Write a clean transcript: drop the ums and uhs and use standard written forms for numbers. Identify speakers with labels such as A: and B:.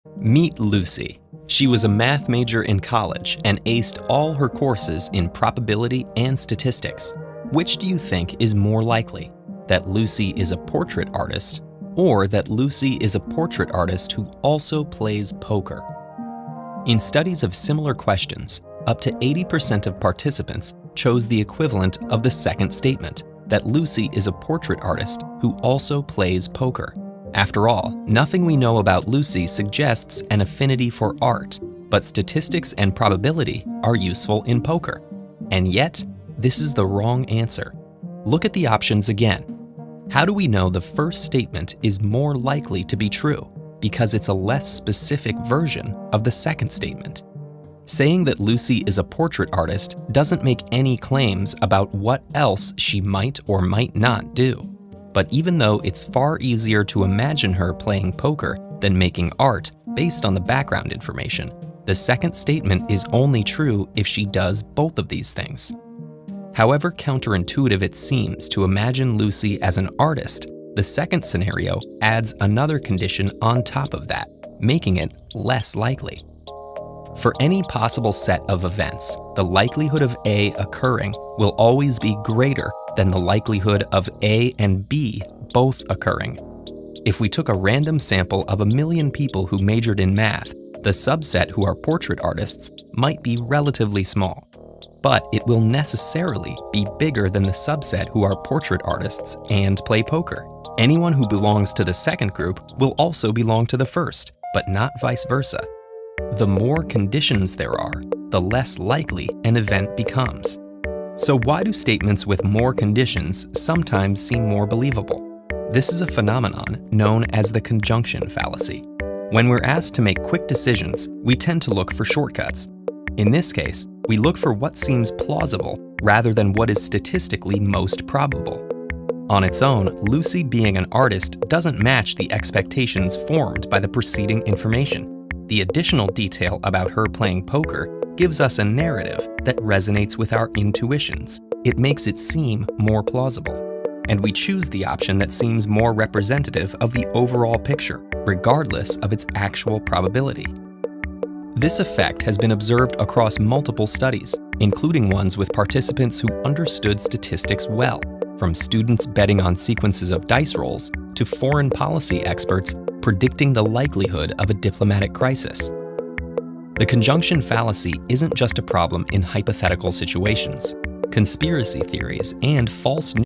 A: Meet Lucy. She was a math major in college and aced all her courses in probability and statistics. Which do you think is more likely? That Lucy is a portrait artist, or that Lucy is a portrait artist who also plays poker? In studies of similar questions, up to 80% of participants chose the equivalent of the second statement, that Lucy is a portrait artist who also plays poker. After all, nothing we know about Lucy suggests an affinity for art, but statistics and probability are useful in poker. And yet, this is the wrong answer. Look at the options again. How do we know the first statement is more likely to be true? Because it's a less specific version of the second statement. Saying that Lucy is a portrait artist doesn't make any claims about what else she might or might not do. But even though it's far easier to imagine her playing poker than making art based on the background information, the second statement is only true if she does both of these things. However counterintuitive it seems to imagine Lucy as an artist, the second scenario adds another condition on top of that, making it less likely. For any possible set of events, the likelihood of A occurring will always be greater than the likelihood of A and B both occurring. If we took a random sample of 1 million people who majored in math, the subset who are portrait artists might be relatively small. But it will necessarily be bigger than the subset who are portrait artists and play poker. Anyone who belongs to the second group will also belong to the first, but not vice versa. The more conditions there are, the less likely an event becomes. So why do statements with more conditions sometimes seem more believable? This is a phenomenon known as the conjunction fallacy. When we're asked to make quick decisions, we tend to look for shortcuts. In this case, we look for what seems plausible rather than what is statistically most probable. On its own, Lucy being an artist doesn't match the expectations formed by the preceding information. The additional detail about her playing poker gives us a narrative that resonates with our intuitions. It makes it seem more plausible. And we choose the option that seems more representative of the overall picture, regardless of its actual probability. This effect has been observed across multiple studies, including ones with participants who understood statistics well, from students betting on sequences of dice rolls to foreign policy experts predicting the likelihood of a diplomatic crisis. The conjunction fallacy isn't just a problem in hypothetical situations. Conspiracy theories and false